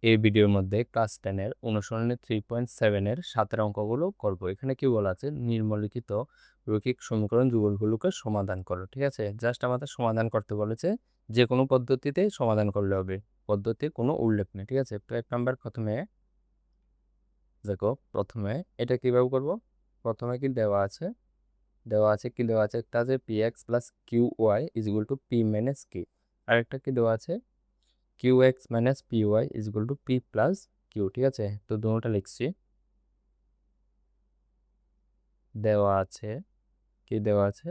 এই ভিডিওর মধ্যে ক্লাস 10 এর অনুসরণে 3.7 এর 7 অঙ্কগুলো করব। এখানে কি বলা আছে, নিম্নলিখিত রৈখিক সমীকরণ যুগলগুলোকে সমাধান করো। ঠিক আছে, জাস্ট আমাদের সমাধান করতে বলেছে, যে কোনো পদ্ধতিতে সমাধান করলে হবে, পদ্ধতির কোনো উল্লেখ নেই। ঠিক আছে, তো এক নাম্বার প্রথমে দেখো, প্রথমে এটা কিভাবে করব। প্রথমে কি দেওয়া আছে, কি দেওয়া আছে, একটা আছে p x plus q y is equal to P minus q, আরেকটা কি দেওয়া আছে q x minus p y is equal to p plus q. ঠিক আছে, তো দুটোটা লিখছি। দেওয়া আছে, কি দেওয়া আছে,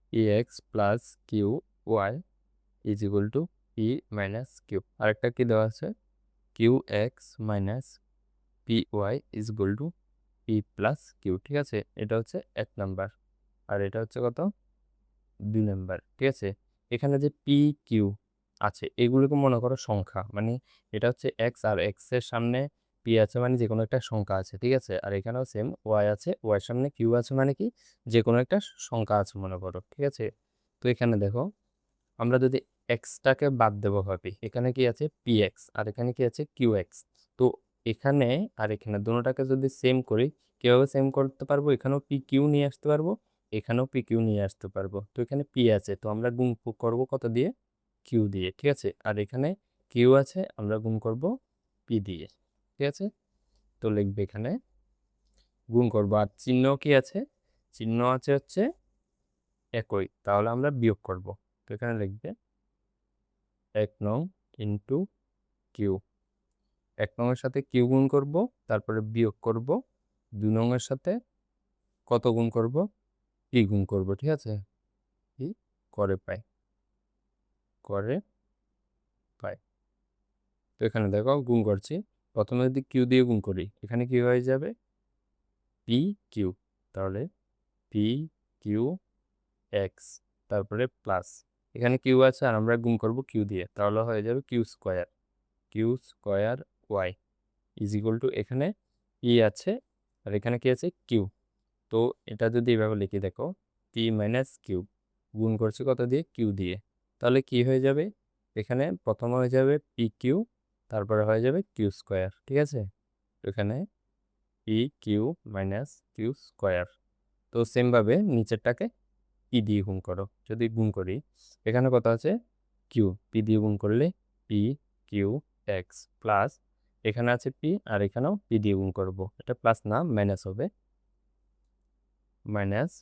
p x plus q y is equal to P minus q, আরেকটা কি দেওয়া আছে, q x minus p y is equal to p plus q. ঠিক আছে, এটা হচ্ছে এক নাম্বার, আর এটা হচ্ছে কত, 2 নাম্বার। ঠিক আছে, এখানে যে পি কিউ আছে এগুলোকে মনে করো সংখ্যা, মানে এটা হচ্ছে এক্স, আর এক্স এর সামনে পি আছে, মানে যে কোনো একটা সংখ্যা আছে। ঠিক আছে, আর এখানেও সেম ওয়াই আছে, ওয়াই সামনে কিউ আছে, মানে কি যে কোনো একটা সংখ্যা আছে মনে করো। ঠিক আছে, তো এখানে দেখো, আমরা যদি এক্সটাকে বাদ দেবো ভাবি, এখানে কি আছে পি এক্স, আর এখানে কি আছে কিউ এক্স। তো এখানে আর এখানে দুটোটাকে যদি সেম করি, কিভাবে সেম করতে পারবো, এখানেও পি কিউ নিয়ে আসতে পারবো, এখানেও পি কিউ নিয়ে আসতে পারবো। তো এখানে পি আছে, তো আমরা গুণ করব কত দিয়ে, কিউ দিয়ে। ঠিক আছে, আর এখানে কিউ আছে, আমরা গুণ করব পি দিয়ে। ঠিক আছে, তো লিখবে এখানে গুণ করব, আর চিহ্ন কি আছে, চিহ্ন আছে হচ্ছে একই, তাহলে আমরা বিয়োগ করব। তো এখানে লিখবে 1 নং ইন্টু কিউ, 1 নং এর সাথে কিউ গুণ করব, তারপরে বিয়োগ করব 2 নং এর সাথে কত গুণ করব, পি গুণ করব। ঠিক আছে, কি করে পাই, করে পাই। তো এখানে দেখো গুণ করছি, প্রথমে যদি কিউ দিয়ে গুণ করি, এখানে কি হয়ে যাবে পি কিউ, তাহলে পি কিউ এক্স, তারপরে প্লাস এখানে কিউ আছে, আর আমরা গুণ করব কিউ দিয়ে, তাহলে হয়ে যাবে Q square Y is equal to, এখানে পি আছে আর এখানে কি আছে কিউ। তো এটা যদি এভাবে লিখি, দেখো পি মাইনাস কিউ গুণ করছি কত দিয়ে, কিউ দিয়ে, তাহলে কি হয়ে যাবে, এখানে প্রথমে হয়ে যাবে পি কিউ, তারপরে হয়ে যাবে কিউ স্কোয়ার। ঠিক আছে, এখানে p Q minus Q square. তো সেমভাবে নিচেরটাকে পি দিয়ে গুণ করো, যদি গুণ করি এখানে কত আছে কিউ, পি দিয়ে গুণ করলে পি কিউ এক্স প্লাস, এখানে আছে পি আর এখানেও পি দিয়ে গুণ করবো, এটা প্লাস না মাইনাস হবে, minus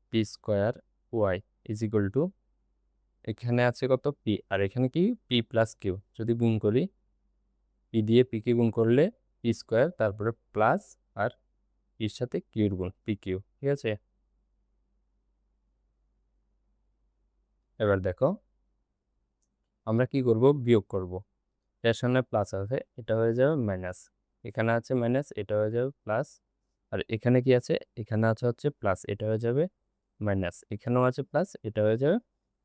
P square Y is equal to, এখানে আছে কত পি, আর এখানে কি পি প্লাস কিউ, যদি গুণ করি পি দিয়ে পি কে গুণ করলে পি স্কোয়ার, তারপরে প্লাস, আর পির সাথে কিউর গুণ পি কিউ। ঠিক আছে, এবার দেখো আমরা কি করব, বিয়োগ করব। এর সামনে প্লাস আছে, এটা হয়ে যাবে মাইনাস, এখানে আছে মাইনাস, এটা হয়ে যাবে প্লাস, আর এখানে কি আছে, এখানে আছে হচ্ছে প্লাস, এটা হয়ে যাবে মাইনাস, এখানেও আছে প্লাস, এটা হয়ে যাবে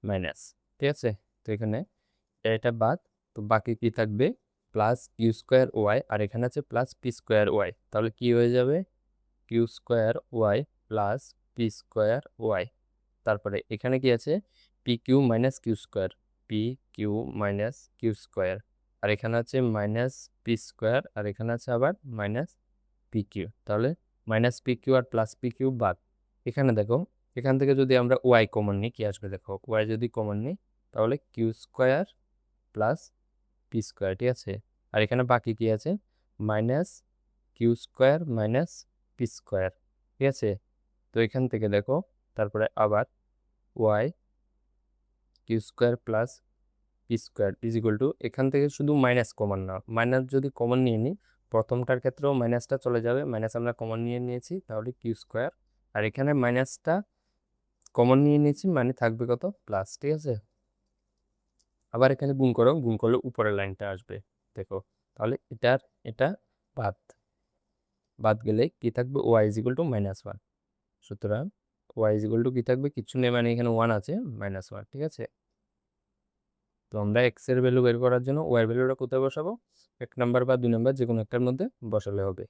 মাইনাস। ঠিক আছে, তো এখানে এটা বাদ, তো বাকি কি থাকবে, প্লাস কিউ স্কোয়ার ওয়াই, আর এখানে আছে প্লাস পি স্কোয়ার ওয়াই, তাহলে কি হয়ে যাবে Q square Y plus P square Y, তারপরে এখানে কি আছে P Q minus Q square, P Q minus Q square, আর এখানে আছে মাইনাস পি স্কোয়ার, আর এখানে আছে আবার মাইনাস পি কিউ, তাহলে মাইনাস পি কিউ আর প্লাস পি কিউ বাদ। এখানে দেখো, এখান থেকে যদি আমরা ওয়াই কমন নিই কি আসবে, দেখো ওয়াই যদি কমন নিই তাহলে q square plus P square. ঠিক আছে, আর এখানে বাকি কি আছে, minus Q square minus P square. ঠিক আছে, তো এখান থেকে দেখো, তারপরে আবার y q square plus P square is equal to, এখান থেকে শুধু মাইনাস কমন না, মাইনাস যদি কমন নিয়ে নিই প্রথমটার ক্ষেত্রেও মাইনাসটা চলে যাবে, মাইনাস আমরা কমন নিয়ে নিয়েছি, তাহলে কিউ স্কোয়ার, আর এখানে মাইনাসটা কমন নিয়ে নিয়েছি, মানে থাকবে কত প্লাস। ঠিক আছে, আবার এখানে গুণ করো, গুণ করলে উপরের লাইনটা আসবে, দেখো তাহলে এটার এটা বাদ, বাদ গেলে কি থাকবে, ওয়াই ইজ ইকুয়াল টু -1, সুতরাং ওয়াই ইজ ইকুয়াল টু কি থাকবে, কিছু নেই, মানে এখানে 1 আছে, -1। ঠিক আছে, তো আমরা এক্স এর ভ্যালু বের করার জন্য ওয়াই এর ভ্যালুটা কোথায় বসাবো, 1 নাম্বার বা 2 নাম্বার যে কোনো একটার মধ্যে বসালে হবে।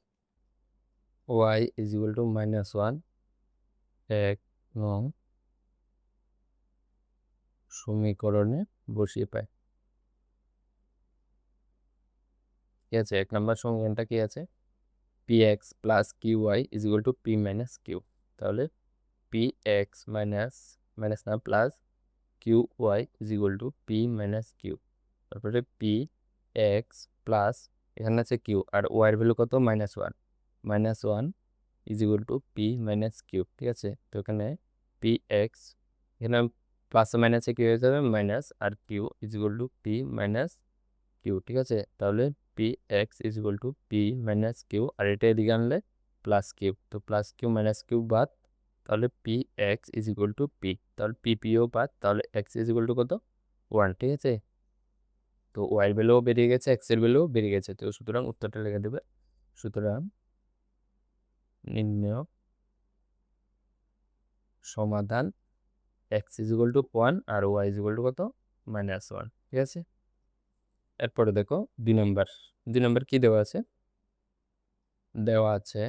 ওয়াই ইজ ইকুয়াল টু -1 1 নং সমীকরণে বসিয়ে পাই। ঠিক আছে, 1 নম্বর সমীকরণটা কি আছে, p x plus q y is equal to P minus q. তাহলে পি এক্স মাইনাস মাইনাস না plus q y is equal to P minus q. তারপরে পি এক্স প্লাস এখানে আছে কিউ আর ওয়াইয়ের ভ্যালু কত, -1 is equal to P minus Q. ঠিক আছে, তো এখানে পি এক্স, এখানে প্লাস মাইনাসে কি হয়ে যাবে মাইনাস, আর Q is equal to P minus Q. ঠিক আছে, তাহলে P X is equal to P minus Q, আর এটা এদিকে আনলে প্লাস কিউ, তো প্লাস কিউ মাইনাস কিউ বাদ, তাহলে P X is equal to P, তাহলে পি পিও বাদ, তাহলে এক্স ইজ ইকুয়াল টু কত 1। ঠিক আছে, তো ওয়াই এর ভ্যালুও বেরিয়ে গেছে, এক্স এর ভ্যালুও বেরিয়ে গেছে, তো সুতরাং উত্তরটা লিখে দেবে। সুতরাং নির্ণয় সমাধান এক্স ইজ ইকুয়াল টু 1 আর ওয়াই ইজ ইকুয়াল টু কত -1। ঠিক আছে, এরপরে দেখো 2 নম্বর। 2 নম্বর কি দেওয়া আছে, দেওয়া আছে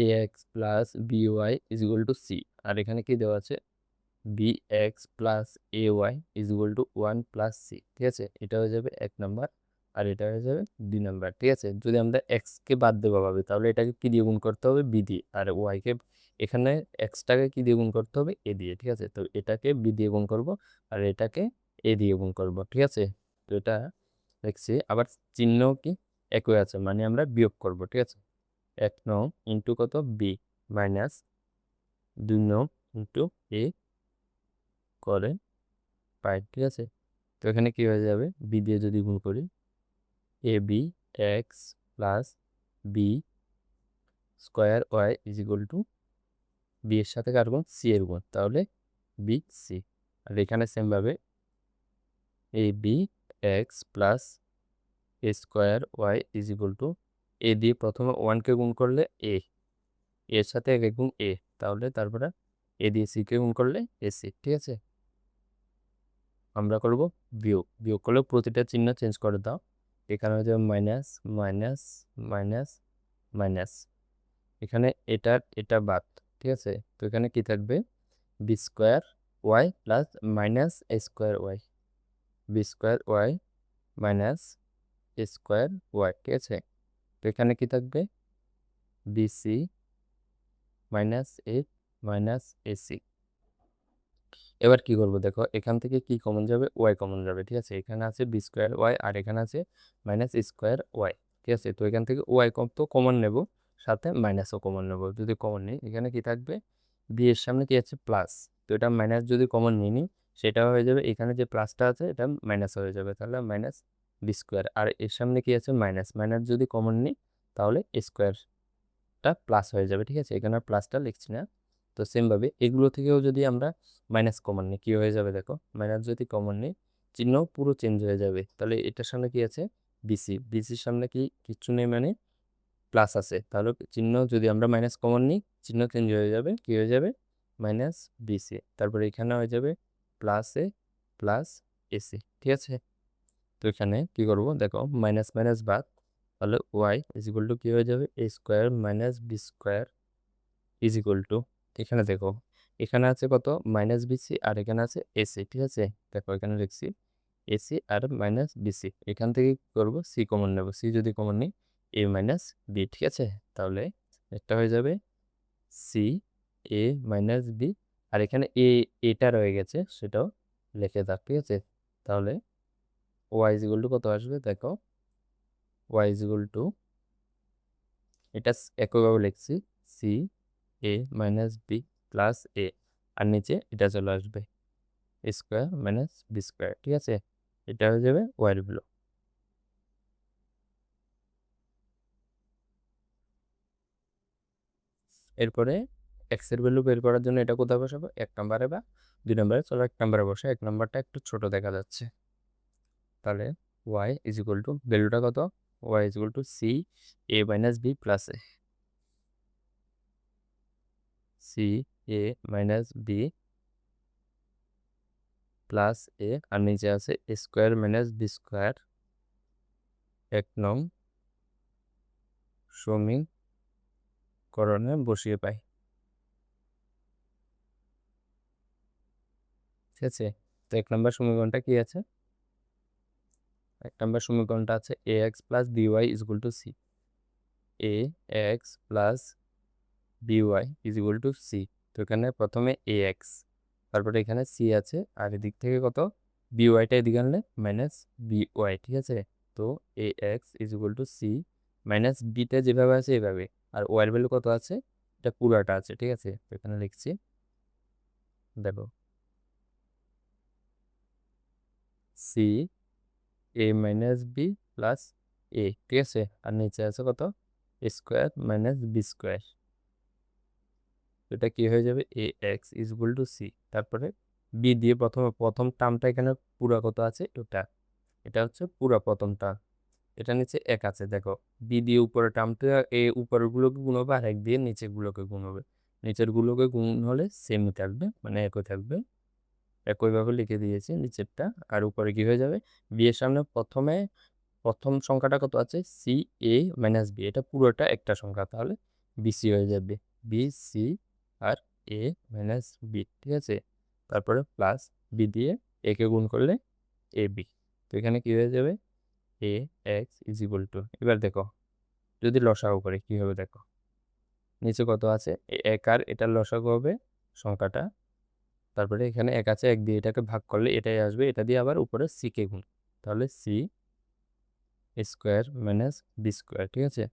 A X plus B Y is equal to C, আর এখানে কি দেওয়া আছে B X plus A Y is equal to 1 plus C. ঠিক আছে, এটা হয়ে যাবে 1 নম্বর আর এটা হয়ে যাবে 2 নম্বর। ঠিক আছে, যদি আমরা এক্সকে বাদ দেবো ভাবে তাহলে এটাকে কি দিয়ে গুণ করতে হবে, বি দিয়ে, আর ওয়াইকে এখানে এক্সটাকে কি দিয়ে গুণ করতে হবে, এ দিয়ে। ঠিক আছে, তো এটাকে বি দিয়ে গুণ করব আর এটাকে এ দিয়ে গুণ করব। ঠিক আছে, তো এটা দেখছি আবার চিহ্ন কি একই আছে, মানে আমরা বিয়োগ করব। ঠিক আছে, 1 নং ইন্টু কত বি মাইনাস 2 নং ইন্টু এ করে পাই। ঠিক আছে, তো এখানে কি হয়ে যাবে, বি দিয়ে যদি গুণ করি A B X plus B square Y is equal to B এর সাথে কার গুণ, সি এর গুণ, তাহলে বি সি। আর এখানে সেমভাবে A B X plus A square Y is equal to A দিয়ে প্রথমে 1কে গুণ করলে এ, এর সাথে এক গুণ এ, তাহলে তারপরে এ দিয়ে সিকে গুণ করলে এসি। ঠিক আছে, আমরা করব বিয়োগ, বিয়োগ করলে প্রতিটা চিহ্ন চেঞ্জ করে দাও, এখানে হয়ে যাবে মাইনাস মাইনাস মাইনাস মাইনাস, এখানে এটা বাদ। ঠিক আছে, তো এখানে কি থাকবে B square Y plus minus A square Y, B square Y minus A square Y. ঠিক আছে, তো এখানে কি থাকবে BC minus A minus AC. এবার কি করব দেখো, এখান থেকে কি কমন যাবে, ওয়াই কমন যাবে। ঠিক আছে, এখানে আছে বি স্কোয়ার ওয়াই আর এখানে আছে মাইনাস স্কোয়ার ওয়াই। ঠিক আছে, তো এখান থেকে ওয়াই কম তো কমন নেব, সাথে মাইনাসও কমন নেব। যদি কমন নিই এখানে কি থাকবে, বি এর সামনে কি আছে প্লাস, তো এটা মাইনাস যদি কমন নিই নি সেটা হয়ে যাবে, এখানে যে প্লাসটা আছে এটা মাইনাস হয়ে যাবে, তাহলে মাইনাস বি স্কোয়ার, আর এর সামনে কি আছে মাইনাস, মাইনাস যদি কমন নিই তাহলে স্কোয়ারটা প্লাস হয়ে যাবে। ঠিক আছে, এখানে আর প্লাসটা লিখছি না। তো সেমভাবে এগুলো থেকেও যদি আমরা মাইনাস কমন নিই কি হয়ে যাবে দেখো, মাইনাস যদি কমন নিই চিহ্ন পুরো চেঞ্জ হয়ে যাবে, তাহলে এটার সামনে কি আছে বিসি, বিসির সামনে কি কিচ্ছু নেই মানে প্লাস আছে, তাহলে চিহ্ন যদি আমরা মাইনাস কমন নিই চিহ্ন চেঞ্জ হয়ে যাবে, কি হয়ে যাবে মাইনাস বিসি, তারপরে এখানে হয়ে যাবে প্লাস এ প্লাস এসি। ঠিক আছে, তো এখানে কি করব দেখো মাইনাস মাইনাস বাদ, তাহলে ওয়াই ইজ ইকুয়াল টু কি হয়ে যাবে A square minus B square is equal to, এখানে দেখো এখানে আছে কত মাইনাস বিসি আর এখানে আছে এসি। ঠিক আছে, দেখো এখানে লিখছি এসি আর মাইনাস বিসি, এখান থেকে কি করবো সি কমন নেব, সি যদি কমন নিই এ মাইনাস বি। ঠিক আছে, তাহলে একটা হয়ে যাবে সি এ মাইনাস বি, আর এখানে এটা রয়ে গেছে সেটাও লিখে দাও। ঠিক আছে, তাহলে ওয়াই ইজ ইকুয়াল টু কত আসবে দেখো, ওয়াই ইজ ইকুয়াল টু এটা একইভাবে লিখছি C A minus B plus A, আর নিচে এটা চলে আসবে স্কোয়ার মাইনাস বি স্কোয়ার। ঠিক আছে, এটা হয়ে যাবে ওয়াই ভ্যালু। এরপরে এক্স এর ভ্যালু বের করার জন্য এটা কোথায় বসাবো, 1 নম্বরে বা 2 নম্বরে, চলো 1 নম্বরে বসে, 1 নম্বরটা একটু ছোট দেখা যাচ্ছে, তাহলে ওয়াই ইজ ইকুয়াল টু ভ্যালুটা কত, Y is equal to C A minus B plus A, C A minus B plus A, আর নিচে আছে স্কোয়ার মাইনাস বি স্কোয়ার 1 নং সমীকরণে বসিয়ে পাই। ঠিক আছে, তো 1 নম্বর সমীকরণটা কি আছে এক নম্বর সমীকরণটা আছে A X plus BY is equal to C. A X plus BY is equal to C. তো এখানে প্রথমে এ এক্স, তারপরে এখানে সি আছে, আর এদিক থেকে কত বিওয়াইটা এদিকে আনলে মাইনাস বিওয়াই, ঠিক আছে। তো A X is equal to C minus বিটা যেভাবে আছে এভাবে, আর ওয়াইয়ের ভ্যালু কত আছে, এটা পুরাটা আছে, ঠিক আছে। তো এখানে লিখছি, দেখো C A minus B plus এ, ঠিক আছে। আর নিচে আছে কত স্কোয়ার মাইনাস বি স্কোয়ার। এটা কি হয়ে যাবে, A X is equal to C, তারপরে বি দিয়ে প্রথম টার্মটা এখানে পুরা কত আছে, এটা হচ্ছে পুরা প্রথম টার্ম, এটা নিচে এক আছে, দেখো বি দিয়ে উপরের টার্মটা উপরের গুলোকে গুণ হবে, আর এক দিয়ে নিচের গুলোকে গুণ হবে। নিচের গুলোকে গুণ হলে সেমই থাকবে, মানে একই থাকবে, একইভাবে লিখে দিয়েছি নিচেরটা। আর উপরে কি হয়ে যাবে, বি এর সামনে প্রথম সংখ্যাটা কত আছে, সি এ মাইনাস বি, এটা পুরোটা একটা সংখ্যা, তাহলে বিসি হয়ে যাবে, বি সি আর এ মাইনাস বি, ঠিক আছে। তারপরে প্লাস বি দিয়ে এ কে গুণ করলে এ বি। তো এখানে কি হয়ে যাবে, A X is equal two, এবার দেখো যদি লসাগু করে কি হবে, দেখো নিচে কত আছে এক, আর এটার লসাগু হবে সংখ্যাটা, তারপরে এখানে এক আছে, এক দিয়ে এটাকে ভাগ করলে এটাই আসবে, এটা দিয়ে আবার উপরে সি কে গুণ, তাহলে C square minus B square, ঠিক আছে।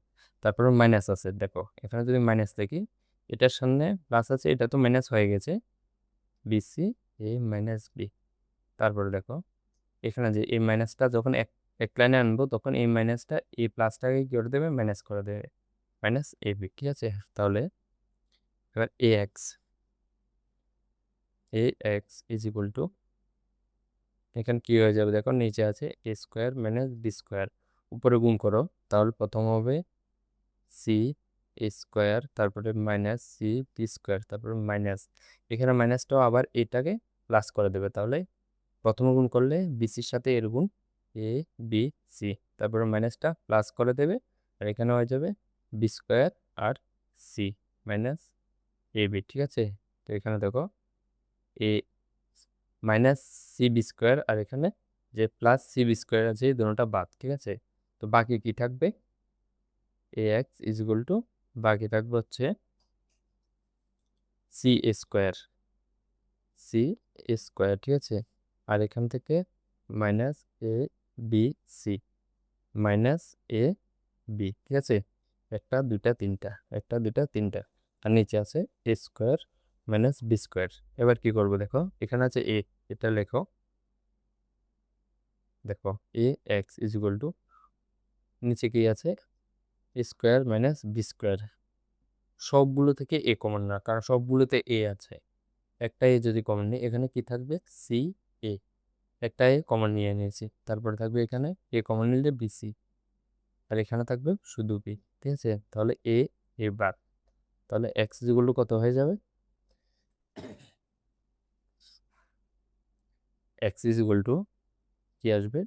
তারপর মাইনাস আছে, দেখো এখানে যদি মাইনাস দেখি, এটার সামনে প্লাস আছে, এটা তো মাইনাস হয়ে গেছে, বিসি এ মাইনাস বি। তারপরে দেখো এখানে যে এই মাইনাসটা যখন এক লাইনে আনবো, তখন এই মাইনাসটা এই প্লাসটাকে কি করে দেবে, মাইনাস করে দেবে, মাইনাস এ বি, ঠিক আছে। তাহলে এবার এ এক্স ইজ ইকুয়াল টু, এখানে কি হয়ে যাবে, দেখো নিচে আছে এ স্কোয়ার মাইনাস বি স্কোয়ার, উপরে গুণ করো, তাহলে প্রথম হবে সি স্কোয়ার, তারপরে মাইনাস সি বি স্কোয়ার, তারপরে মাইনাস, এখানে মাইনাসটাও আবার এটাকে প্লাস করে দেবে, তাহলে প্রথমে গুণ করলে বিসির সাথে এর গুণ এ বি সি, তারপরে মাইনাসটা প্লাস করে দেবে, আর এখানে হয়ে যাবে B square R C minus a B, ঠিক আছে। তো এখানে দেখো এ মাইনাস সি বি স্কোয়ার, আর এখানে যে প্লাস সি বি স্কোয়ার আছে এই দুটোটা বাদ, ঠিক আছে। তো বাকি কি থাকবে, এ এক্স ইজ ইকুয়াল টু, বাকি থাকবে হচ্ছে সি স্কোয়ার, সি স্কোয়ার, ঠিক আছে। আর এখান থেকে minus a B C, minus a B, ঠিক আছে। একটা দুইটা তিনটা, একটা দুইটা তিনটা, আর নিচে আছে এ স্কোয়ার মাইনাস বি স্কোয়ার। এবার কি করবো, দেখো এখানে আছে এ, এটা লেখো, দেখো এ এক্স ইজ ইকুয়াল টু, নিচে কি আছে স্কোয়ার মাইনাস বি স্কোয়ার, সবগুলো থেকে এ কমন না, কারণ সবগুলোতে এ আছে, একটা এ যদি কমন নিই, এখানে কি থাকবে সি এ, একটা এ কমন নিয়ে নিয়েছি, তারপরে থাকবে এখানে এ কমন নিলে বিসি, আর এখানে থাকবে শুধু বি, ঠিক আছে। তাহলে এ বাদ, তাহলে এক্স যেগুলো কত হয়ে যাবে, এক্স ইজ ইকুয়াল টু কি আসবে,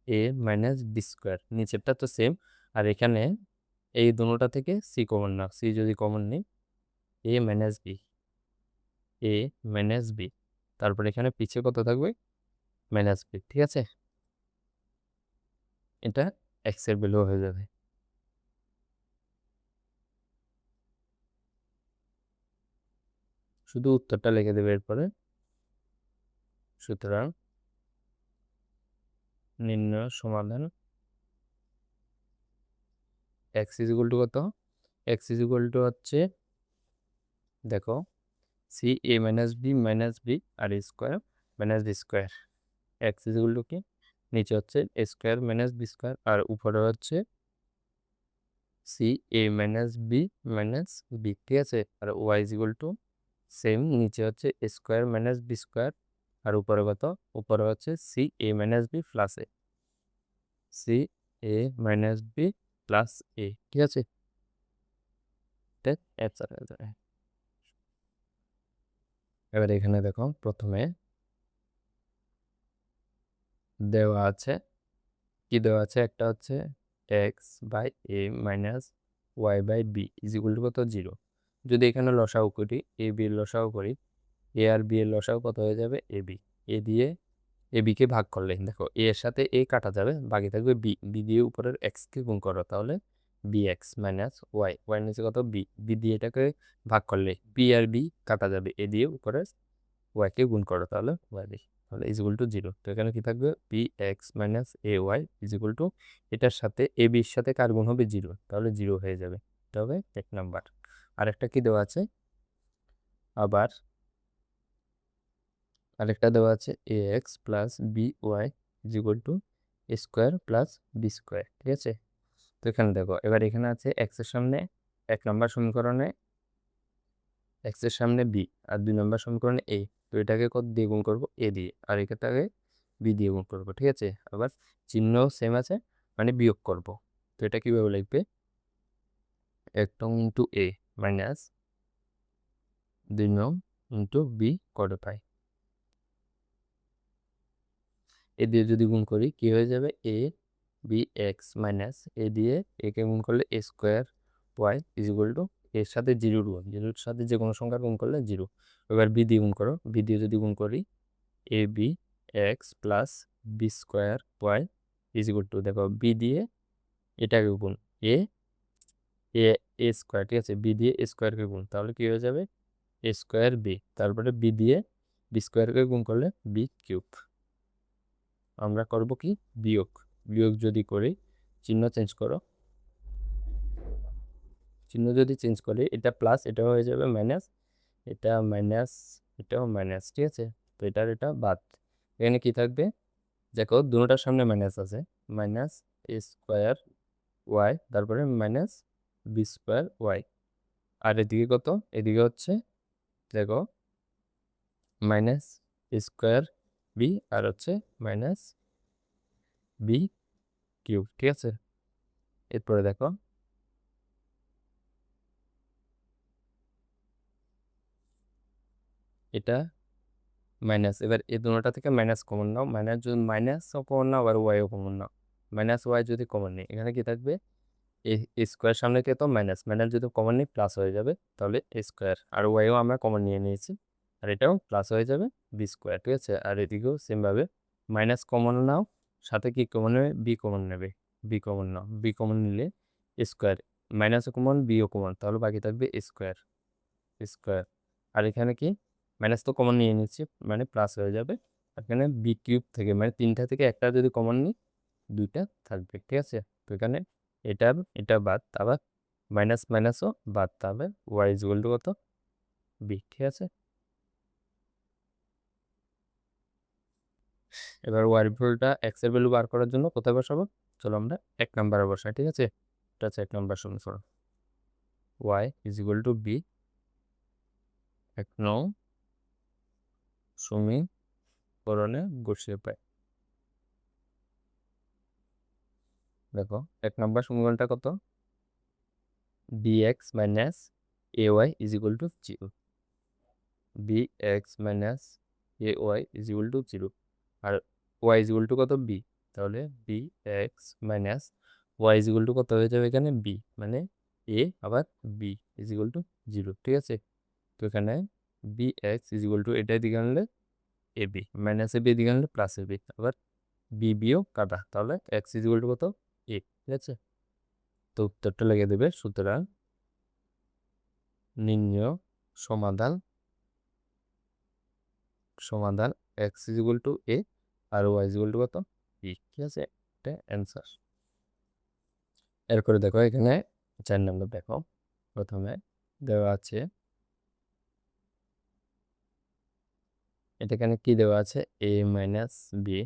এ মাইনাস বি স্কোয়ার, নিচেরটা তো সেম, আর এখানে এই দুটোটা থেকে সি কমন না, সি যদি কমন নিই এ মাইনাস বি, এ মাইনাস বি, তারপর এখানে পিছে কত থাকবে মাইনাস বি, ঠিক আছে। এটা এক্স এর ভ্যালু হয়ে যাবে, শুধু উত্তরটা লিখে দেবে এরপরে। সুতরাং নির্ণয় সমাধান এক্স ইজ ইকুয়াল টু কত, এক্স ইজ ইকুয়াল টু হচ্ছে, দেখো সি এ মাইনাস বি আর square minus B square, X is equal to কি, নিচে হচ্ছে A square minus B square, আর উপরে হচ্ছে সি এ মাইনাস বি, ঠিক আছে। আর Y is equal to same, নিচে হচ্ছে A square minus B square, আর উপরে কত, উপরে হচ্ছে C A minus B plus A, C A minus B plus এ, ঠিক আছে। এটা অ্যান্সার হয়ে যাবে। এবার এখানে দেখো প্রথমে দেওয়া আছে, কি দেওয়া আছে, একটা হচ্ছে x by a minus y by b is equal to কত 0। যদি এখানে লসাগু করি, এ বি এর লসাগু করি, এ আর বি এর লসাগু কত হয়ে যাবে এ বি, এ দিয়ে এ বিকে ভাগ করলে দেখো এ এর সাথে এ কাটা যাবে, বাকি থাকবে বি। বি দিয়ে উপরের এক্সকে গুণ করো, তাহলে b x minus y. Y নিচে কত বি। বি দিয়ে এটাকে ভাগ করলে বি আর বি কাটা যাবে, এ দিয়ে উপরের ওয়াইকে গুণ করো, তাহলে ওয়াই বি, তাহলে ইজ ইকুয়াল টু জিরো। তো এখানে কি থাকবে b x minus a Y is equal to এটার সাথে এ বির সাথে কার গুণ হবে জিরো, তাহলে জিরো হয়ে যাবে। এটা হবে 1 নাম্বার। আরেকটা কি দেওয়া আছে, আবার আরেকটা দেওয়া আছে A X plus B Y is equal to A square plus B square, ঠিক আছে। তো এখানে দেখো, এবার এখানে আছে এক্স এর সামনে 1 নম্বর সমীকরণে এক্স এর সামনে বি, আর 2 নম্বর সমীকরণে এ। তো এটাকে কত দিয়ে গুণ করবো, এ দিয়ে, আর এটাকে বি দিয়ে গুণ করবো, ঠিক আছে। আবার চিহ্ন সেম আছে, মানে বিয়োগ করব। তো এটা কিভাবে লিখবে, 1 ইন্টু এ মাইনাস 2 ইন্টু বি করে পাই। এ দিয়ে যদি গুণ করি কি হয়ে যাবে, A B x minus A দিয়ে একে গুণ করলে A square Y is equal to এর সাথে জিরো গুণ, জিরোর সাথে যে কোনো সংখ্যা গুণ করলে জিরো। এবার বি দিয়ে গুণ করো, বি দিয়ে যদি গুণ করি A B X plus B square Y is equal to, দেখো বি দিয়ে এটাকে গুণ এ এ এ স্কোয়ার, ঠিক আছে। বি দিয়ে এ স্কোয়ারকে গুণ, তাহলে কি হয়ে যাবে এ স্কোয়ার বি, তারপরে বি দিয়ে বি স্কোয়ারকে গুণ করলে বি কিউব। আমরা করব কি বিয়োগ, বিয়োগ যদি করি চিহ্ন চেঞ্জ করো, চিহ্ন যদি চেঞ্জ করি এটা প্লাস এটা হয়ে যাবে মাইনাস, এটা মাইনাস এটাও মাইনাস, ঠিক আছে। তো এটার এটা বাদ, এখানে কি থাকবে দেখো দুটোটার সামনে মাইনাস আছে, মাইনাস এ স্কোয়ার ওয়াই তারপরে মাইনাস বি স্কোয়ার ওয়াই। আর এদিকে কত, এদিকে হচ্ছে দেখো মাইনাস স্কোয়ার বি আর হচ্ছে মাইনাস বি কিউব, ঠিক আছে। এরপরে দেখো এটা মাইনাস, এবার এই দুটোটা থেকে মাইনাস কমন নাও, মাইনাস যদি মাইনাসও কমন নাও আবার ওয়াইও কমন নাও, মাইনাস ওয়াই যদি কমন নেই এখানে কি থাকবে এ স্কোয়ার সামনে কে তো মাইনাস, মাইনাস যদি কমন নিই প্লাস হয়ে যাবে, তাহলে এ স্কোয়ার আর ওয়াইও আমরা কমন নিয়ে নিয়েছি, আর এটাও প্লাস হয়ে যাবে বি স্কোয়ার, ঠিক আছে। আর এদিকেও সেমভাবে মাইনাস কমন নাও, সাথে কি কমন নেবে বি কমন নেবে, বি কমন নাও, বি কমন নিলে স্কোয়ার, মাইনাসও কমন বিও কমন, তাহলে বাকি থাকবে স্কোয়ার স্কোয়ার। আর এখানে কি মাইনাস তো কমন নিয়ে নিচ্ছি মানে প্লাস হয়ে যাবে, আর এখানে বি কিউব থেকে মানে তিনটা থেকে একটা যদি কমন নিই দুইটা থাকবে, ঠিক আছে। তো এখানে এটা এটা বাদ, আবার মাইনাস মাইনাসও বাদ, তাহলে ওয়াই ইজ ইকুয়াল টু কত বি, ঠিক আছে। এবার ওয়াই ভ্যালুটা এক্স এর ভ্যালু বার করার জন্য কোথায় বসাবো, চলো আমরা 1 নম্বরে বসাই, ঠিক আছে। এটা হচ্ছে 1 নম্বর সমীকরণ, y is equal to b 1 নং সমীকরণে বসিয়ে পাই। দেখো 1 নম্বর সমীকরণটা কত, b x minus a Y is equal to zero, b x minus a Y is equal to zero, আর ওয়াই ইজ ইকুয়াল টু কত বি, তাহলে b x minus y is equal to কত হয়ে যাবে এখানে b, মানে a আবার b is equal to zero, ঠিক আছে। তো এখানে b x is equal to এটা দিকে আনলে a b, minus a b দিকে আনলে প্লাস এ বি, আবার বি বিও কাটা, তাহলে এক্স ইজ ইকুয়াল টু কত এ, ঠিক আছে। তো উত্তরটা লেগে দেবে, সুতরাং নির্ণয় সমাধান সমাধান x is equal to a আর ওয়াই ইজ ইকুয়াল টু কত বি, ঠিক আছে। এটা অ্যান্সার। এরপরে দেখো এখানে 4 নম্বর দেখো, প্রথমে দেওয়া আছে এটা এখানে কি দেওয়া আছে A minus B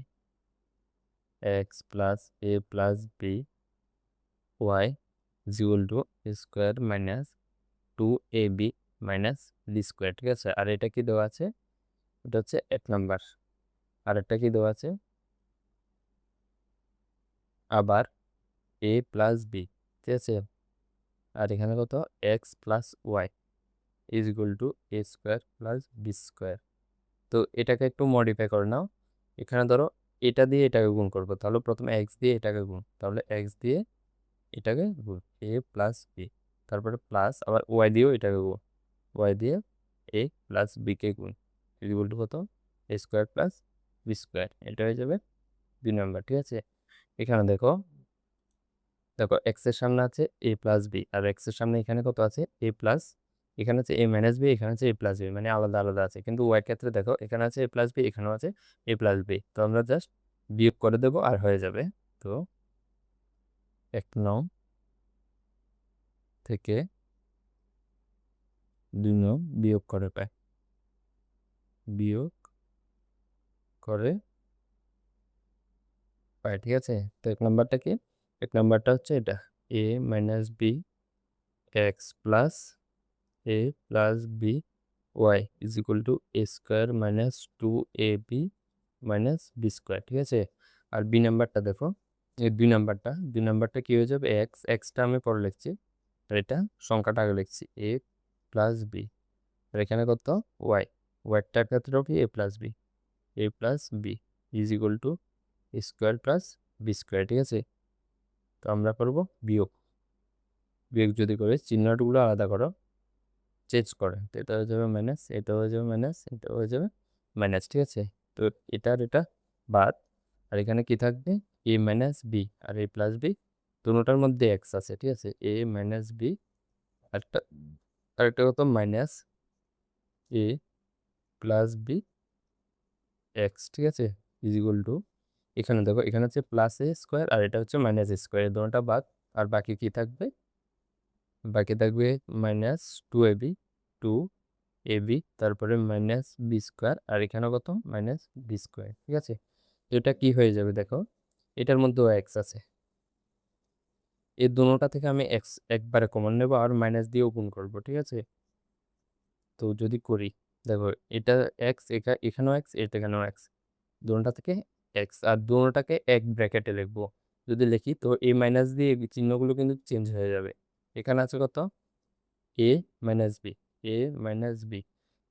X plus A plus B Y is equal to square minus 2ab minus B square, ঠিক আছে। আর এটা কি দেওয়া আছে, এটা হচ্ছে 1 নম্বর। আর একটা কি দেওয়া আছে আবার এ প্লাস বি, ঠিক আছে। আর এখানে কত x plus y is equal to A square plus B square. তো এটাকে একটু মডিফাই করে নাও, এখানে ধরো এটা দিয়ে এটাকে গুণ করবো, তাহলে প্রথমে এক্স দিয়ে এটাকে গুণ, তাহলে এক্স দিয়ে এটাকে গুণ এ প্লাস বি, তারপরে প্লাস আবার ওয়াই দিয়েও এটাকে গুণ, ওয়াই দিয়ে এ প্লাস বিকে গুণ ইজ ইকুয়াল টু কত A square plus B square, এটা হয়ে যাবে 2 নম্বর। ঠিক আছে, এখানে দেখো দেখো এক্স এর সামনে আছে A plus B, R x এর সামনে এখানে কত আছে এ প্লাস, এখানে আছে এ মাইনাস বি, এখানে আছে এ প্লাস বি, মানে আলাদা আলাদা আছে। কিন্তু ওয়াই ক্ষেত্রে দেখো এখানে আছে এ প্লাস বি, এখানেও আছে এ প্লাস বি, তো আমরা জাস্ট বিয়োগ করে দেবো আর হয়ে যাবে। তো 1 নং থেকে 2 নং বিয়োগ করে পাই, বিয়োগ করে পাই। ঠিক আছে, তো 1 নম্বরটা কি, 1 নম্বরটা হচ্ছে এটা A minus B X plus A plus B Y is equal to A square minus 2ab minus B square. ঠিক আছে, আর বি নাম্বারটা দেখো, এই 2 নম্বরটা কি হয়ে যাবে, এক্সটা আমি পরে লিখছি, আর এটা সংখ্যাটা আগে লিখছি এ প্লাস বি, আর এখানে কত ওয়াইটার ক্ষেত্রেও কি A plus B is equal to square plus B square. ঠিক আছে, তো আমরা করবো বিয়োগ, বিয়োগ যদি করে চিহ্নগুলো আলাদা করো, চেঞ্জ করে, তো এটা হয়ে যাবে মাইনাস, এটা হয়ে যাবে মাইনাস, এটা হয়ে যাবে মাইনাস। ঠিক আছে, তো এটা আর এটা বাদ, আর এখানে কি থাকবে এ মাইনাস বি আর এ প্লাস বি, দুটোটার মধ্যে এক্স আছে। ঠিক আছে, এ মাইনাস বি আরেকটা আরেকটা কত মাইনাস এ প্লাস বি এক্স। ঠিক আছে, ইজ ইকুয়াল টু, এখানে দেখো এখানে হচ্ছে প্লাস এ স্কোয়ার আর এটা হচ্ছে মাইনাস এ স্কোয়ার, এই দুটোটা বাদ, আর বাকি কি থাকবে, বাকি থাকবে মাইনাস 2ab তারপরে মাইনাস বি স্কোয়ার, আর এখানে কত মাইনাস বি স্কোয়ার। ঠিক আছে, তো এটা কি হয়ে যাবে দেখো, এটার মধ্যেও এক্স আছে, এই দুটোটা থেকে আমি এক্স একবারে কমন নেব আর মাইনাস দিয়েও গুণ করব। ঠিক আছে, তো যদি করি দেখো এটা এক্স, এখানেও এক্স, এখানেও এক্স, দুটোটা থেকে এক্স, আর দুটোটাকে এক ব্র্যাকেটে লিখবো। যদি লিখি তো এ মাইনাস দিয়ে এই চিহ্নগুলো কিন্তু চেঞ্জ হয়ে যাবে। এখানে আছে কত এ মাইনাস বি, এ মাইনাস বি,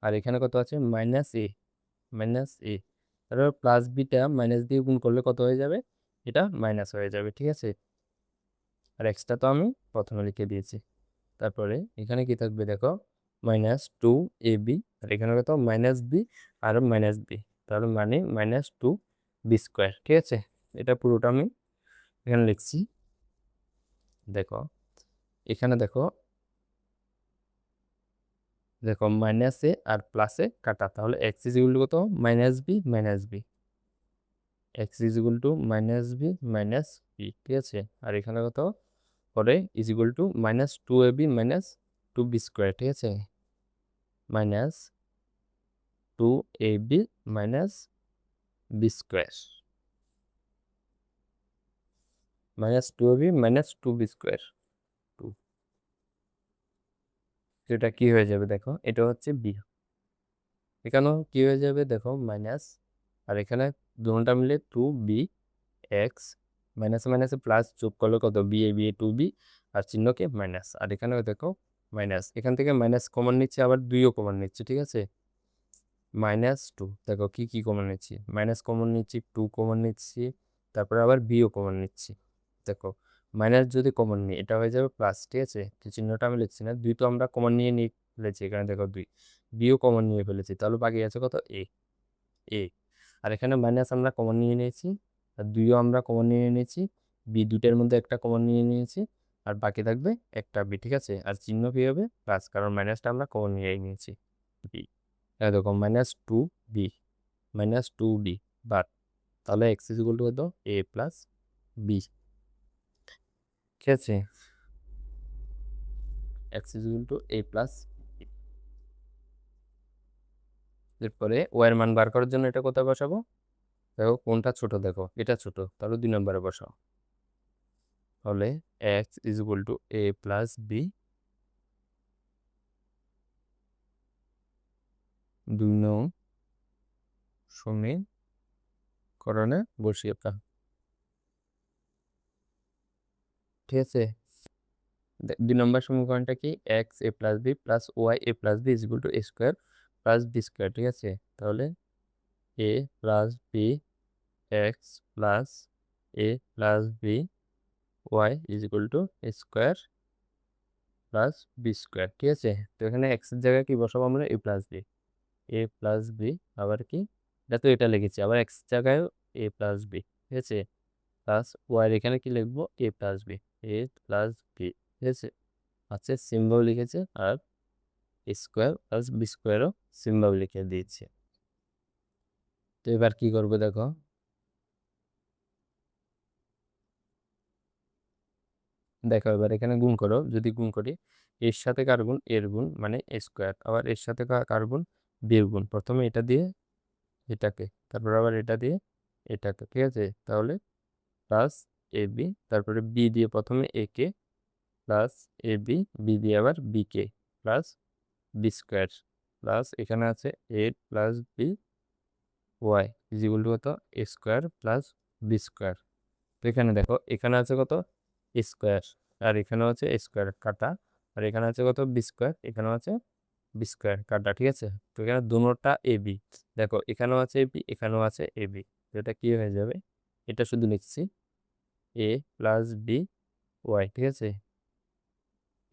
আর এখানে কত আছে মাইনাস এ, তারপর প্লাস বিটা মাইনাস দিয়ে গুণ করলে কত হয়ে যাবে, এটা মাইনাস হয়ে যাবে। ঠিক আছে, আর এক্সটা তো আমি প্রথমে লিখে দিয়েছি। তারপরে এখানে কি থাকবে দেখো -2ab, আর এখানে কত মাইনাস বি আর মাইনাস বি, তাহলে মানে -2b স্কোয়ার। ঠিক আছে, এটা পুরোটা আমি এখানে লিখছি। দেখো এখানে দেখো দেখো মাইনাসে আর প্লাসে কাটা, তাহলে এক্স ইজ ইকুয়াল টু কত -b, x is equal two -b। ঠিক আছে, আর এখানে কত পরে is equal two -2ab -2b square. ঠিক আছে, -2ab -b square, -2ab -2b square, 2, এটা কি হয়ে যাবে দেখো, এটা হচ্ছে বি, এখানেও কি হয়ে যাবে দেখো মাইনাস, আর এখানে দুটোটা মিলে 2b এক্স, মাইনাসে মাইনাসে প্লাস, যোগ করলে কত বি 2b, আর চিহ্নকে মাইনাস, আর এখানে দেখো মাইনাস, এখান থেকে মাইনাস কমন নিচ্ছে, আবার 2ও কমন নিচ্ছে। ঠিক আছে, -2, দেখো কি কি কমন নিচ্ছি, মাইনাস কমন নিচ্ছি, 2 কমন নিচ্ছি, তারপরে আবার বিও কমন নিচ্ছি। দেখো মাইনাস যদি কমন নিই এটা হয়ে যাবে প্লাস। ঠিক আছে, তো চিহ্নটা আমি লিখছি না, 2 তো আমরা কমন নিয়ে ফেলেছি, এখানে দেখো 2, বিও কমন নিয়ে ফেলেছি, তাহলে বাকি আছে কত এ, আর এখানে মাইনাস আমরা কমন নিয়ে নিয়েছি, আর 2ও আমরা কমন নিয়ে নিয়েছি, বি দুইটার মধ্যে একটা কমন নিয়ে নিয়েছি, আর বাকি থাকবে একটা বি। ঠিক আছে, আর চিহ্ন কি হবে প্লাস, কারণ মাইনাসটা আমরা কমন নিয়ে নিয়েছি বি, দেখো -2b -2b বাট, তাহলে এক্স ইজ ইকুয়াল টু কত এ প্লাস বি। ঠিক আছে, x is equal to a plus, এরপরে ওয়াই এর মান বার করার জন্য এটা কোথায় বসাবো, দেখো কোনটা ছোট, দেখো এটা ছোট, তাহলে 2 নম্বরে বসাও, তাহলে x is equal to a plus b, 2 নং সমীকরণে বসিয়ে দাও। ঠিক আছে, 2 নম্বর সমীকরণটা কি, X A plus B plus Y A plus B is equal to A square plus B square. ঠিক আছে, তাহলে A plus B X plus A plus B Y is equal to A square plus B square. ঠিক আছে, তো এখানে x এর জায়গায় কি বসাবো আমরা, এ প্লাস বি আবার কি এটা তো এটা লিখেছি, আবার এক্স জায়গায়ও এ প্লাস বি, ঠিক আছে, প্লাস ওয়াই এখানে কি লিখবো, এ plus B, a plus b, ঠিক আছে। আচ্ছা সিম্বল লিখেছে, আর স্কোয়ার প্লাস বি স্কোয়ারও সিম্বল লিখে দিয়েছে। তো এবার কি করবো দেখো, এবার এখানে গুণ করো, যদি গুণ করি এর সাথে কার গুণ, এর গুণ মানে স্কোয়ার, আবার এর সাথে কার গুণ, বির গুণ, প্রথমে এটা দিয়ে এটাকে, তারপর আবার এটা দিয়ে এটাকে, ঠিক আছে। তাহলে প্লাস এ বি, তারপরে বি দিয়ে প্রথমে এ কে, প্লাস এ বি, বি দিয়ে আবার বি কে, প্লাস বি স্কোয়ার, প্লাস এখানে আছে A plus B Y is equal to কত, A square plus B square. তো এখানে দেখো, এখানে আছে কত স্কোয়ার, আর এখানেও আছে স্কোয়ার কাটা, আর এখানে আছে কত বি স্কোয়ার, এখানেও আছে বি স্কোয়ার কাটা, ঠিক আছে। তো এখানে দুটোটা এ বি, দেখো এখানেও আছে এ বি, এখানেও আছে এ বি, এটা কি হয়ে যাবে, এটা শুধু লিখছি এ প্লাস বি ওয়াই, ঠিক আছে।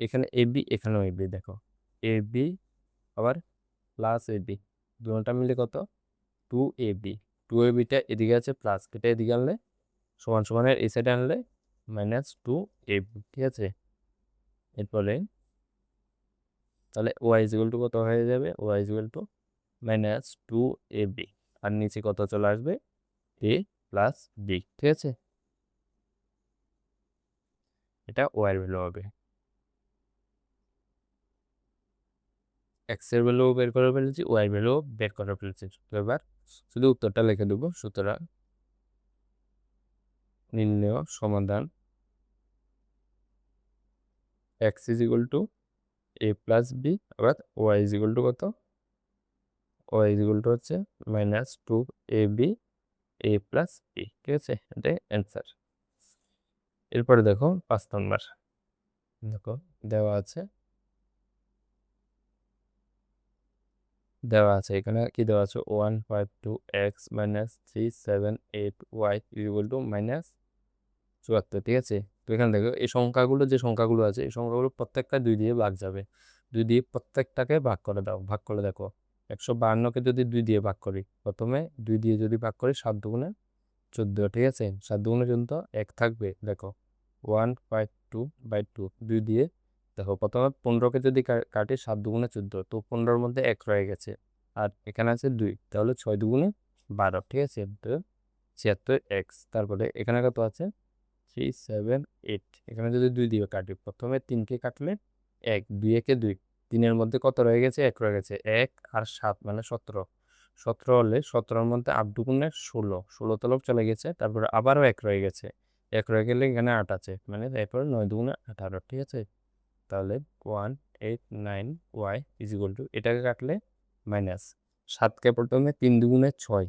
এখানে এ বি, এখানেও এ বি, দেখো এ বি আবার প্লাস এ বি, দুটোটা মিলে কত, two A B, two A beta এদিকে আছে প্লাস, এটা এদিকে আনলে সমান সমানের এই সাইডে আনলে মাইনাস টু এ বি, ঠিক আছে। এরপরে তাহলে ওয়াই ইজ ইকুয়াল টু কত হয়ে যাবে, Y is equal to minus two A B, আর নিচে কত চলে আসবে, এ প্লাস বি, ঠিক আছে। এটা ওয়াই এর ভ্যালু হবে, এক্স এর ভ্যালু বের করে ফেলেছি, ওয়াই এর ভ্যালু বের করে ফেলেছি। তো এবার শুধু উত্তরটা লিখে দেবো, সুতরাং নির্ণেয় সমাধান x is equal to a plus b, আবার ওয়াই ইজ ইকুয়াল টু কত, ওয়াই ইজ ইকুয়াল টু হচ্ছে minus two A b, a plus b, ঠিক আছে, এটাই অ্যান্সার। এরপরে দেখো 5 নম্বর, দেখো দেওয়া আছে, এখানে কি দেওয়া আছে, 152x minus 378y equal to minus 74, ঠিক আছে। তো এখানে দেখো এই সংখ্যাগুলো, যে সংখ্যাগুলো আছে এই সংখ্যাগুলো প্রত্যেকটা 2 দিয়ে ভাগ যাবে, 2 দিয়ে প্রত্যেকটাকে ভাগ করে দাও, ভাগ করে দেখো 152কে যদি 2 দিয়ে ভাগ করি, প্রথমে 2 দিয়ে যদি ভাগ করি 7 দুগুণে 14, ঠিক আছে, 7 দুগুণে পর্যন্ত 1 থাকবে, দেখো 152/2, 2 দিয়ে দেখো প্রথমে 15কে যদি কাটি 7 দুগুণে 14, তো 15-র মধ্যে 1 রয়ে গেছে, আর এখানে আছে 2, তাহলে 6 দুগুণে 12, ঠিক আছে, তো 76x। তারপরে এখানে কত আছে 378, এখানে যদি 2 দিয়ে কাটি, প্রথমে 3কে কাটলে 1, 2 একে 2, 3-এর মধ্যে কত রয়ে গেছে, 1 রয়ে গেছে, 1 আর 7 মানে 17, 17 হলে 17-র মধ্যে 8 দুগুণে 16, 16 তলব চলে গেছে, তারপরে আবারও 1 রয়ে গেছে, 1 রয়ে গেলে এখানে 8 আছে, মানে এরপরে 9 দুগুণে 18, ঠিক আছে। তাহলে 189y ইজ ইকুয়াল টু, এটাকে কাটলে মাইনাস 7কে প্রথমে 3 দুগুণে 6,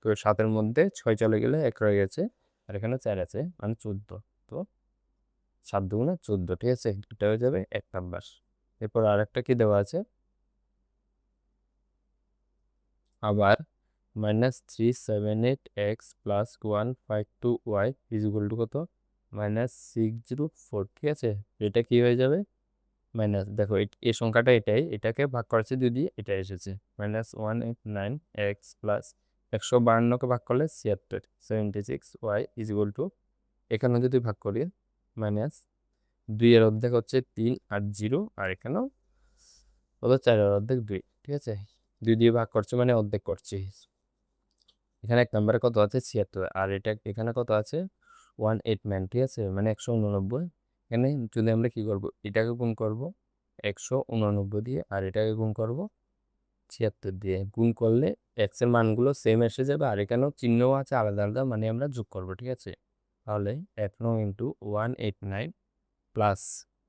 তো 7-এর মধ্যে 6 চলে গেলে 1 রয়ে গেছে, আর এখানে 4 আছে মানে 14, তো 7 দুগুণে 14, ঠিক আছে, এটা হয়ে যাবে 1 নাম্বার। এরপর আর একটা কি দেওয়া আছে, আবার -378x plus 152y is equal to কত, -604, ঠিক আছে। এটা কি হয়ে যাবে, মাইনাস, দেখো এই সংখ্যাটা এটাই, এটাকে ভাগ করেছে যদি এটা এসেছে, -189x প্লাস 152কে ভাগ করলে 76, 76y ইজ ইকুয়াল টু, এখানে যদি ভাগ করি মাইনাস 2-এর অর্ধেক হচ্ছে 3 আর 0, আর এখানেও কত 4-এর অর্ধেক 2, ঠিক আছে, 2 দিয়ে ভাগ করছে মানে অর্ধেক করছি। এখানে 1 নম্বরে কত আছে 76, আর এটা এখানে কত আছে 189, ঠিক আছে, মানে 189। এখানে যদি আমরা কি করব, এটাকে গুণ করব 189 দিয়ে, আর এটাকে গুণ করব 76 দিয়ে, গুণ করলে এক্স এর মানগুলো সেম এসে যাবে, আর এখানেও চিহ্নও আছে আলাদা আলাদা, মানে আমরা যোগ করব, ঠিক আছে। তাহলে 1 ইন্টু 189 প্লাস,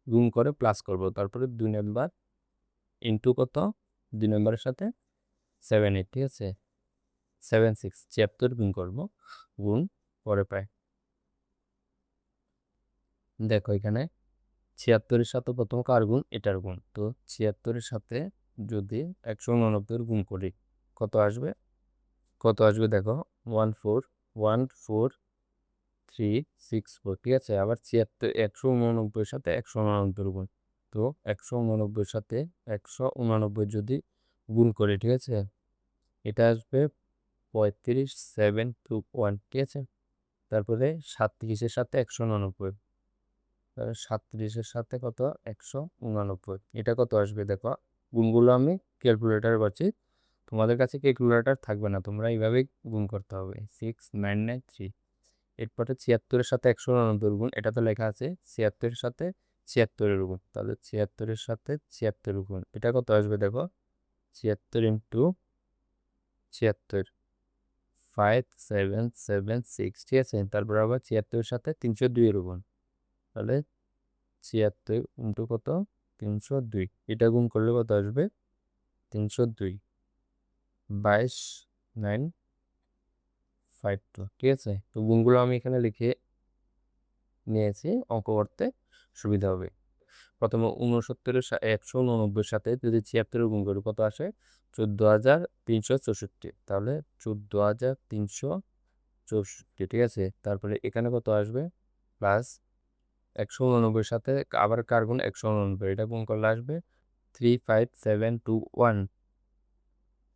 গুণ করে প্লাস করব, তারপরে 2 নম্বর ইন্টু কত, 2 নম্বরের সাথে 78, ঠিক আছে, 76, 76 গুণ করবো, গুণ পরে পাই, দেখো এখানে 76-এর সাথে প্রথম কার গুণ, এটার গুণ, তো 76-এর সাথে যদি 189 গুণ করি কত আসবে, দেখো 1414364, ঠিক আছে। আবার 189-এর সাথে 189 গুণ, তো 189-এর সাথে 189 যদি গুণ করি, ঠিক আছে, এটা আসবে 35 7 2 1, ঠিক আছে। তারপরে 37-এর সাথে 189, তাহলে 37-এর সাথে কত 189, এটা কত আসবে দেখো। গুণগুলো আমি ক্যালকুলেটার করছি, তোমাদের কাছে ক্যালকুলেটার থাকবে না, তোমরা এইভাবেই গুণ করতে হবে। 6993, এরপরে 76-এর সাথে 189 গুণ, এটা তো লেখা আছে 76-এর সাথে 76-এর গুণ, তাহলে 76-এর সাথে 76 গুণ, এটা কত আসবে দেখো। 76 ইন্টু 76, 5776, ঠিক আছে। তারপর আবার 76-এর সাথে 302 গুণ, তাহলে 76 ইন্টু কত 302, এটা গুণ করলে কত আসবে 302, 22952, ঠিক আছে। তো গুণগুলো আমি এখানে লিখে নিয়েছি, অঙ্ক করতে সুবিধা হবে। প্রথমে 189-এর সাথে যদি 76 গুণ করি কত আসে 14364, তাহলে 14364, ঠিক আছে। তারপরে এখানে কত আসবে প্লাস 189-এর সাথে আবার কার গুণ 189, এটা গুণ করলে আসবে 35721,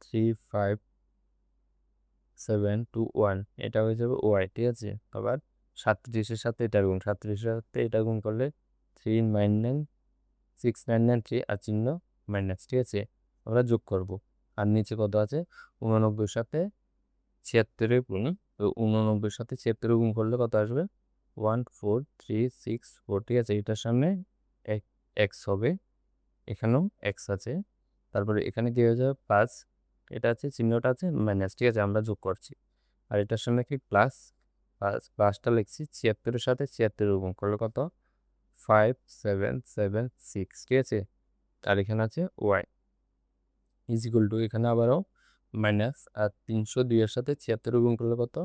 35721, এটা হয়ে যাবে ওয়াই, ঠিক আছে। আবার 37-এর সাথে এটার গুণ, 37-এর সাথে এটা গুণ করলে 3996993, আর চিহ্ন মাইনাস, ঠিক আছে। আমরা যোগ করব, আর নিচে কত আছে 89-এর সাথে 76-এর গুণ, তো 89-এর সাথে 76-এর গুণ করলে কত আসবে 14364, ঠিক আছে। এটার সামনে এক্স হবে, এখানেও এক্স আছে, তারপরে এখানে কি হয়ে যাবে প্লাস, এটা আছে চিহ্নটা আছে মাইনাস, ঠিক আছে। আমরা যোগ করছি, আর এটার সামনে কি প্লাস, প্লাসটা লিখছি 76-এর সাথে 76-এর গুণ করলে কত 5776, ঠিক আছে। আর এখানে আছে ওয়াই ইজ ইকুয়াল টু, এখানে আবারও মাইনাস, আর 302-এর সাথে 76 গুণ করলে কত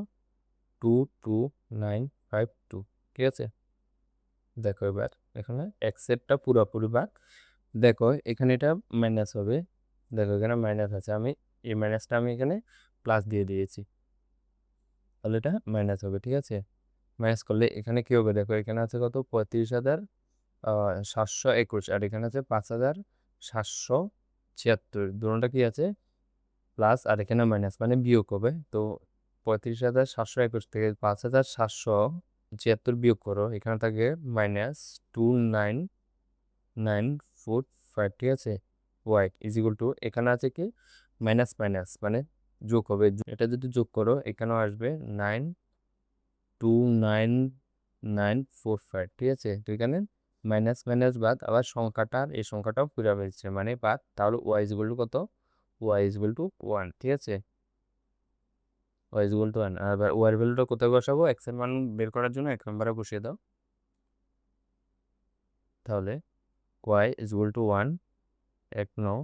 22952, ঠিক আছে। দেখো এবার এখানে এক্সেরটা পুরোপুরি ভাগ, দেখো এখানে এটা মাইনাস হবে, দেখো এখানে মাইনাস আছে, আমি এই মাইনাসটা আমি এখানে প্লাস দিয়ে দিয়েছি, তাহলে এটা মাইনাস হবে, ঠিক আছে। মাইনাস করলে এখানে কি হবে দেখো, এখানে আছে কত 35,721, আর এখানে আছে 5,776, দুটোটা কি আছে প্লাস, আর এখানে মাইনাস মানে বিয়োগ হবে। তো 35,721 থেকে 5,776 বিয়োগ করো, এখানে থাকে -29945, ঠিক আছে। ওয়াই ইজ ইকুয়াল টু, এখানে আছে কি মাইনাস মাইনাস মানে যোগ হবে, এটা যদি যোগ করো এখানেও আসবে 929945, ঠিক আছে। তো এখানে মাইনাস মাইনাস বাদ, আবার সংখ্যাটা এই সংখ্যাটাও পুরা হয়েছে মানে বাদ, তাহলে ওয়াই ইজ ইকুয়াল টু কত, ওয়াই ইজ ইকুয়াল টু 1, ঠিক আছে। ওয়াই ইজ ইকুয়াল টু 1, আর ওয়াই এর ভ্যালুটা কোথায় বসাবো, এক্স এর মান বের করার জন্য 1 নম্বরে বসিয়ে দাও, তাহলে ওয়াই ইজ ইকুয়াল টু 1, 1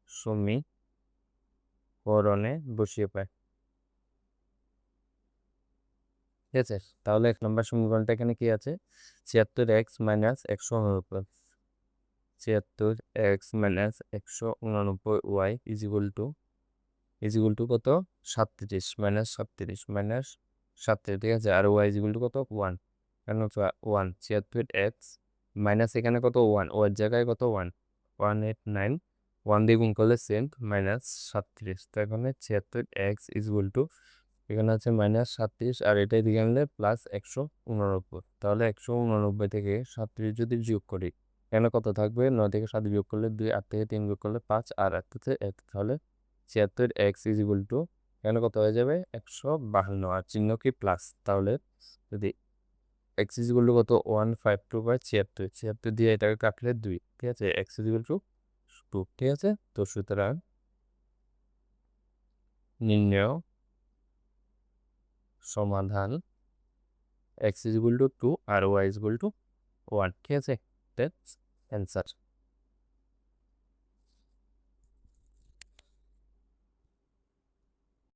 সমীকরণে বসিয়ে পায়, ঠিক আছে। তাহলে 1 নম্বর সমীকরণটা এখানে কি আছে 76x minus 189, 76x minus 189 y is equal to কত 37 মাইনাস 37 মাইনাস 37, ঠিক আছে। আর ওয়াই ইজ ইকুয়াল টু কত 1, কেন 1, 76x মাইনাস এখানে কত 1, ওয়ার জায়গায় কত 1, 189, 1 দিয়ে গুণ করলে সেম মাইনাস 37, তো এখানে 76x ইজ ইকুয়াল টু, এখানে আছে মাইনাস 37, আর এটাই দিকে আনলে প্লাস 189, তাহলে 189 থেকে 37 যদি যোগ করি এখানে কত থাকবে 9 থেকে 7 বিয়োগ করলে 2, 8 থেকে 3 বিয়োগ করলে 5, আর 8 থেকে 1, তাহলে 76x ইজ ইকুয়াল টু এখানে কত হয়ে যাবে 152, আর চিহ্ন কি প্লাস, তাহলে যদি এক্স ইজ ইকুয়াল টু কত 152/76, 76 দিয়ে এটাকে কাটলে 2, ঠিক আছে। এক্স ইজ ইকুয়াল টু 2, ঠিক আছে। তো সুতরাং নির্ণয় সমাধান এক্স ইজ ইকুয়াল টু 2 আর ওয়াই ইজ ইকুয়াল টু 1, ঠিক আছে। That's answer.